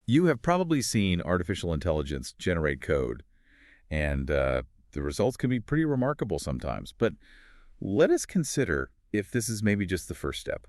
You have probably seen artificial intelligence generate code, and the results can be pretty remarkable sometimes. But let us consider if this is maybe just the first step.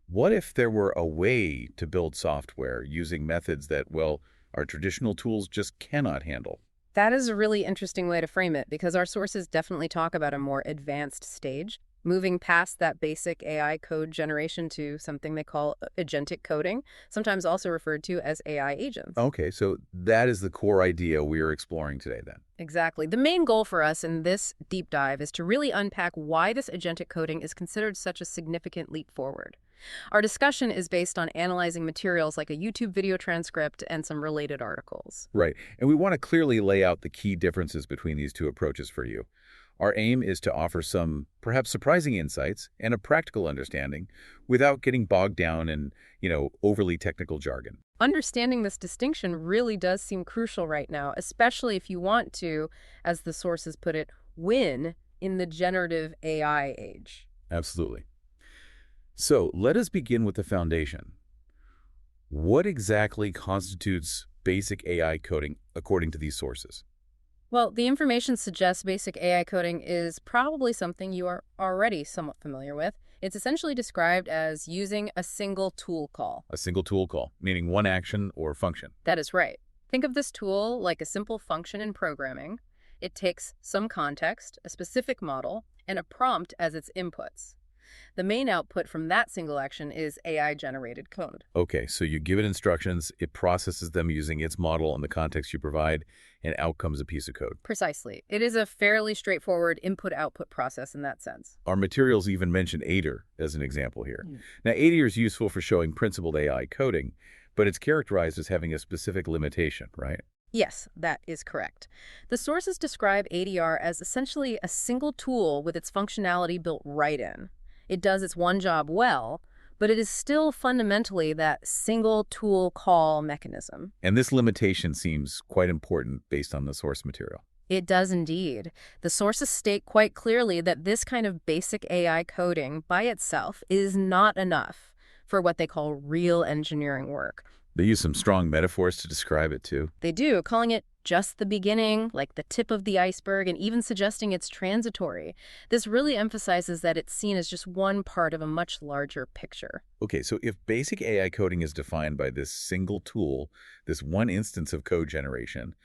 What if there were a way to build software using methods that, well, our traditional tools just cannot handle? That is a really interesting way to frame it because our sources definitely talk about a more advanced stage, moving past that basic AI code generation to something they call agentic coding, sometimes also referred to as AI agents. Okay, so that is the core idea we are exploring today then. Exactly. The main goal for us in this deep dive is to really unpack why this agentic coding is considered such a significant leap forward. Our discussion is based on analyzing materials like a YouTube video transcript and some related articles. Right, and we want to clearly lay out the key differences between these two approaches for you. Our aim is to offer some perhaps surprising insights and a practical understanding without getting bogged down in, overly technical jargon. Understanding this distinction really does seem crucial right now, especially if you want to, as the sources put it, win in the generative AI age. Absolutely. So let us begin with the foundation. What exactly constitutes basic AI coding according to these sources? Well, the information suggests basic AI coding is probably something you are already somewhat familiar with. It's essentially described as using a single tool call. A single tool call, meaning one action or function. That is right. Think of this tool like a simple function in programming. It takes some context, a specific model, and a prompt as its inputs. The main output from that single action is AI-generated code. Okay, so you give it instructions, it processes them using its model and the context you provide, and out comes a piece of code. Precisely. It is a fairly straightforward input-output process in that sense. Our materials even mention ADER as an example here. Now, ADER is useful for showing principled AI coding, but it's characterized as having a specific limitation, right? Yes, that is correct. The sources describe ADR as essentially a single tool with its functionality built right in. It does its one job well, but it is still fundamentally that single tool call mechanism. And this limitation seems quite important based on the source material. It does indeed. The sources state quite clearly that this kind of basic AI coding by itself is not enough for what they call real engineering work. They use some strong metaphors to describe it too. They do, calling it just the beginning, like the tip of the iceberg, and even suggesting it's transitory. This really emphasizes that it's seen as just one part of a much larger picture. Okay, so if basic AI coding is defined by this single tool, this one instance of code generation,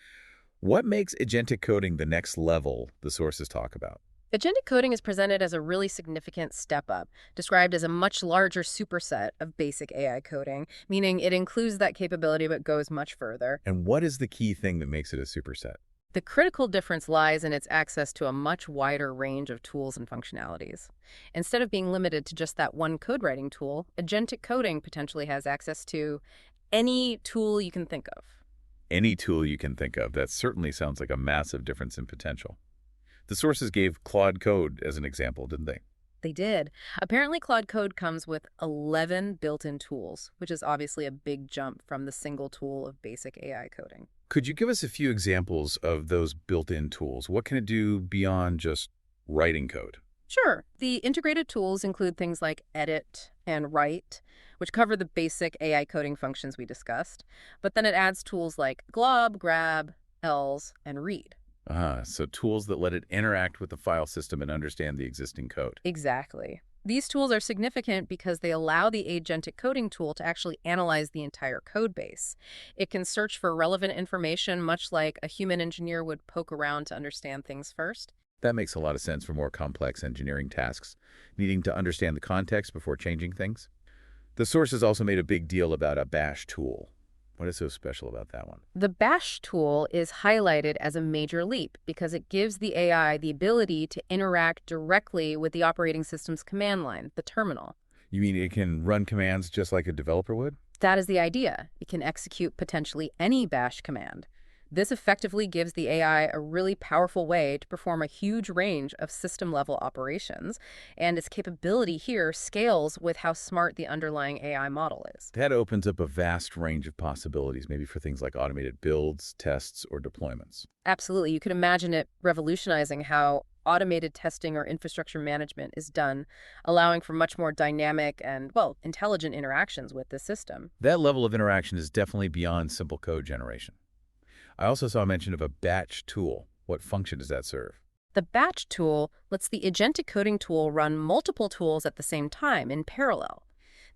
what makes agentic coding the next level the sources talk about? Agentic coding is presented as a really significant step up, described as a much larger superset of basic AI coding, meaning it includes that capability but goes much further. And what is the key thing that makes it a superset? The critical difference lies in its access to a much wider range of tools and functionalities. Instead of being limited to just that one code writing tool, agentic coding potentially has access to any tool you can think of. Any tool you can think of. That certainly sounds like a massive difference in potential. The sources gave Claude Code as an example, didn't they? They did. Apparently, Claude Code comes with 11 built-in tools, which is obviously a big jump from the single tool of basic AI coding. Could you give us a few examples of those built-in tools? What can it do beyond just writing code? Sure. The integrated tools include things like edit and write, which cover the basic AI coding functions we discussed. But then it adds tools like glob, grab, else, and read. So tools that let it interact with the file system and understand the existing code. Exactly. These tools are significant because they allow the agentic coding tool to actually analyze the entire code base. It can search for relevant information much like a human engineer would poke around to understand things first. That makes a lot of sense for more complex engineering tasks, needing to understand the context before changing things. The sources also made a big deal about a bash tool. What is so special about that one? The bash tool is highlighted as a major leap because it gives the AI the ability to interact directly with the operating system's command line, the terminal. You mean it can run commands just like a developer would? That is the idea. It can execute potentially any bash command. This effectively gives the AI a really powerful way to perform a huge range of system-level operations, and its capability here scales with how smart the underlying AI model is. That opens up a vast range of possibilities, maybe for things like automated builds, tests, or deployments. Absolutely. You could imagine it revolutionizing how automated testing or infrastructure management is done, allowing for much more dynamic and, well, intelligent interactions with the system. That level of interaction is definitely beyond simple code generation. I also saw mention of a batch tool. What function does that serve? The batch tool lets the agentic coding tool run multiple tools at the same time in parallel.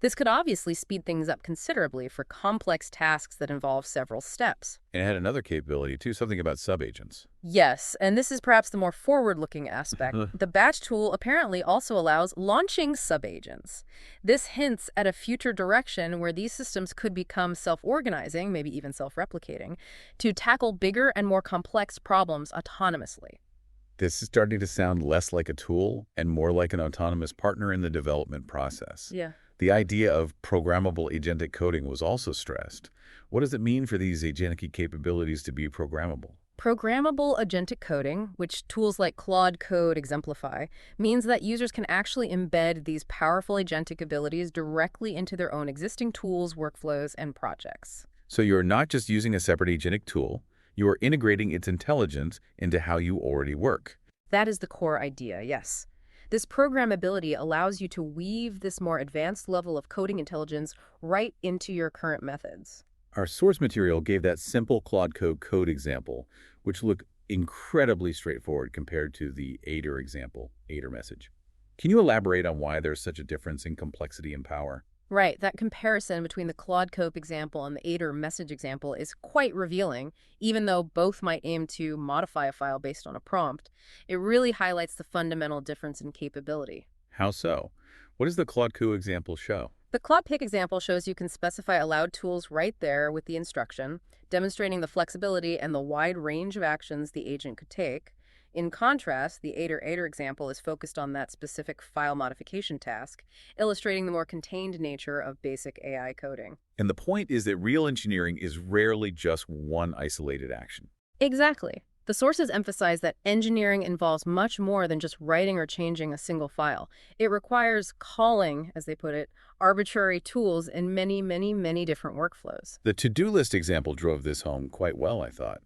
This could obviously speed things up considerably for complex tasks that involve several steps. And it had another capability, too, something about subagents. Yes, and this is perhaps the more forward-looking aspect. The batch tool apparently also allows launching subagents. This hints at a future direction where these systems could become self-organizing, maybe even self-replicating, to tackle bigger and more complex problems autonomously. This is starting to sound less like a tool and more like an autonomous partner in the development process. Yeah. The idea of programmable agentic coding was also stressed. What does it mean for these agentic capabilities to be programmable? Programmable agentic coding, which tools like Claude Code exemplify, means that users can actually embed these powerful agentic abilities directly into their own existing tools, workflows, and projects. So you're not just using a separate agentic tool, you are integrating its intelligence into how you already work. That is the core idea, yes. This programmability allows you to weave this more advanced level of coding intelligence right into your current methods. Our source material gave that simple Claude code example, which looked incredibly straightforward compared to the Aider example, Aider message. Can you elaborate on why there's such a difference in complexity and power? Right, that comparison between the Claude Code example and the Aider message example is quite revealing. Even though both might aim to modify a file based on a prompt, it really highlights the fundamental difference in capability. How so? What does the Claude example show? The Claude example shows you can specify allowed tools right there with the instruction, demonstrating the flexibility and the wide range of actions the agent could take. In contrast, the Aider example is focused on that specific file modification task, illustrating the more contained nature of basic AI coding. And the point is that real engineering is rarely just one isolated action. Exactly. The sources emphasize that engineering involves much more than just writing or changing a single file. It requires calling, as they put it, arbitrary tools in many, many, many different workflows. The to-do list example drove this home quite well, I thought.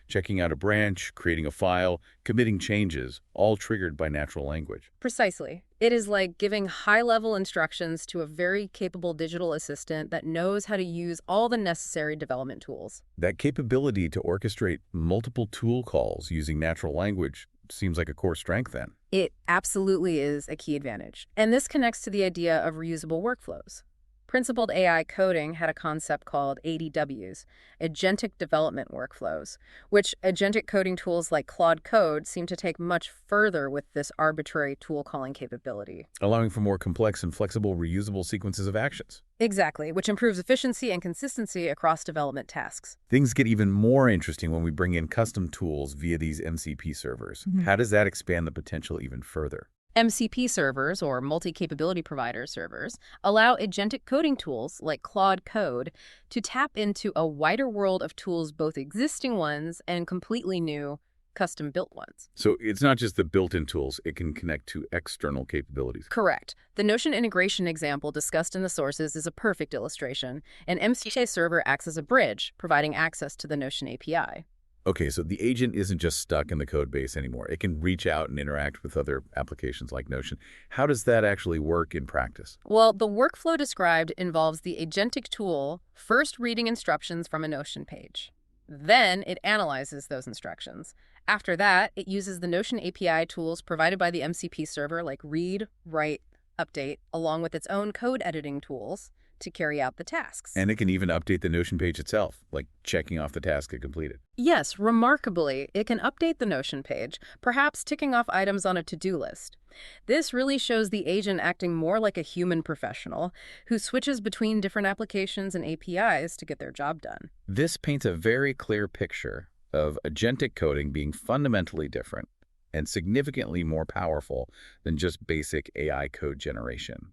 Checking out a branch, creating a file, committing changes, all triggered by natural language. Precisely. It is like giving high-level instructions to a very capable digital assistant that knows how to use all the necessary development tools. That capability to orchestrate multiple tool calls using natural language seems like a core strength then. It absolutely is a key advantage. And this connects to the idea of reusable workflows. Principled AI coding had a concept called ADWs, Agentic Development Workflows, which agentic coding tools like Claude Code seem to take much further with this arbitrary tool calling capability. Allowing for more complex and flexible reusable sequences of actions. Exactly, which improves efficiency and consistency across development tasks. Things get even more interesting when we bring in custom tools via these MCP servers. How does that expand the potential even further? MCP servers, or multi-capability provider servers, allow agentic coding tools like Claude Code to tap into a wider world of tools, both existing ones and completely new, custom-built ones. So it's not just the built-in tools, it can connect to external capabilities. Correct. The Notion integration example discussed in the sources is a perfect illustration. An MCP server acts as a bridge, providing access to the Notion API. Okay, so the agent isn't just stuck in the code base anymore. It can reach out and interact with other applications like Notion. How does that actually work in practice? Well, the workflow described involves the agentic tool first reading instructions from a Notion page. Then it analyzes those instructions. After that, it uses the Notion API tools provided by the MCP server like read, write, update, along with its own code editing tools to carry out the tasks. And it can even update the Notion page itself, like checking off the task it completed. Yes, remarkably, it can update the Notion page, perhaps ticking off items on a to-do list. This really shows the agent acting more like a human professional who switches between different applications and APIs to get their job done. This paints a very clear picture of agentic coding being fundamentally different and significantly more powerful than just basic AI code generation.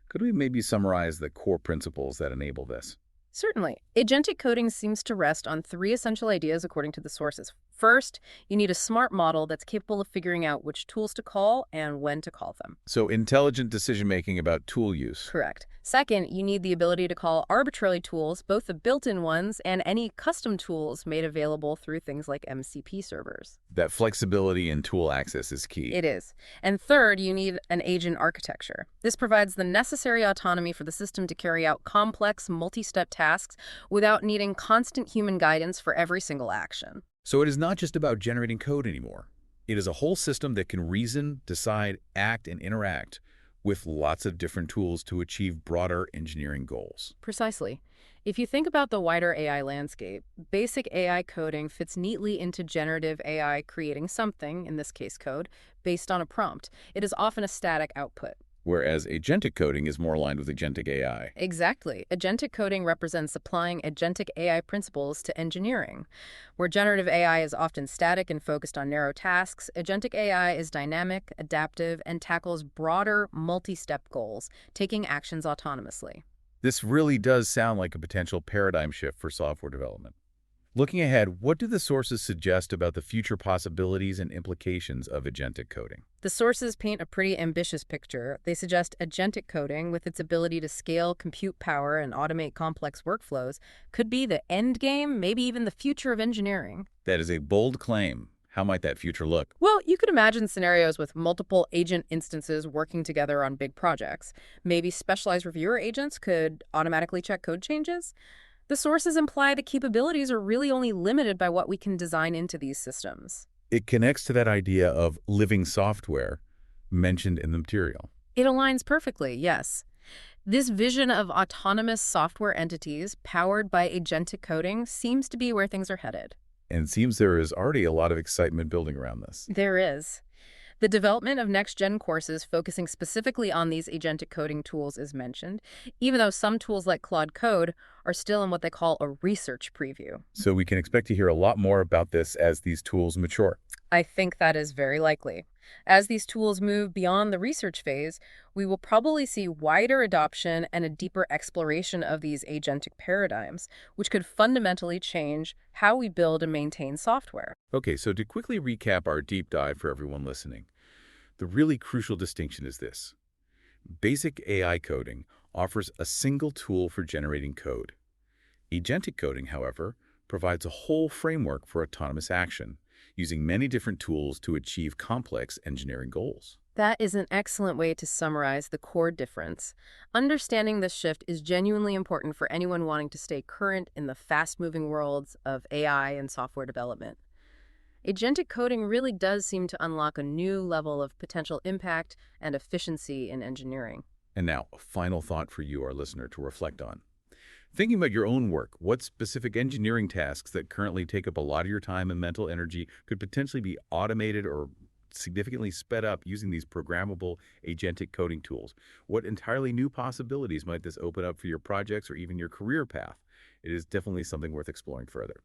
Could we maybe summarize the core principles that enable this? Certainly. Agentic coding seems to rest on three essential ideas according to the sources. First, you need a smart model that's capable of figuring out which tools to call and when to call them. So intelligent decision-making about tool use. Correct. Second, you need the ability to call arbitrary tools, both the built-in ones and any custom tools made available through things like MCP servers. That flexibility in tool access is key. It is. And third, you need an agent architecture. This provides the necessary autonomy for the system to carry out complex, multi-step tasks without needing constant human guidance for every single action. So it is not just about generating code anymore. It is a whole system that can reason, decide, act, and interact with lots of different tools to achieve broader engineering goals. Precisely. If you think about the wider AI landscape, basic AI coding fits neatly into generative AI creating something, in this case code, based on a prompt. It is often a static output. Whereas agentic coding is more aligned with agentic AI. Exactly. Agentic coding represents applying agentic AI principles to engineering. Where generative AI is often static and focused on narrow tasks, agentic AI is dynamic, adaptive, and tackles broader, multi-step goals, taking actions autonomously. This really does sound like a potential paradigm shift for software development. Looking ahead, what do the sources suggest about the future possibilities and implications of agentic coding? The sources paint a pretty ambitious picture. They suggest agentic coding, with its ability to scale compute power and automate complex workflows, could be the end game, maybe even the future of engineering. That is a bold claim. How might that future look? Well, you could imagine scenarios with multiple agent instances working together on big projects. Maybe specialized reviewer agents could automatically check code changes. The sources imply the capabilities are really only limited by what we can design into these systems. It connects to that idea of living software mentioned in the material. It aligns perfectly, yes. This vision of autonomous software entities powered by agentic coding seems to be where things are headed. And it seems there is already a lot of excitement building around this. There is. The development of next-gen courses focusing specifically on these agentic coding tools is mentioned, even though some tools like Claude Code are still in what they call a research preview. So we can expect to hear a lot more about this as these tools mature. I think that is very likely. As these tools move beyond the research phase, we will probably see wider adoption and a deeper exploration of these agentic paradigms, which could fundamentally change how we build and maintain software. Okay, so to quickly recap our deep dive for everyone listening, the really crucial distinction is this. Basic AI coding offers a single tool for generating code. Agentic coding, however, provides a whole framework for autonomous action, using many different tools to achieve complex engineering goals. That is an excellent way to summarize the core difference. Understanding this shift is genuinely important for anyone wanting to stay current in the fast-moving worlds of AI and software development. Agentic coding really does seem to unlock a new level of potential impact and efficiency in engineering. And now, a final thought for you, our listener, to reflect on. Thinking about your own work, what specific engineering tasks that currently take up a lot of your time and mental energy could potentially be automated or significantly sped up using these programmable agentic coding tools? What entirely new possibilities might this open up for your projects or even your career path? It is definitely something worth exploring further.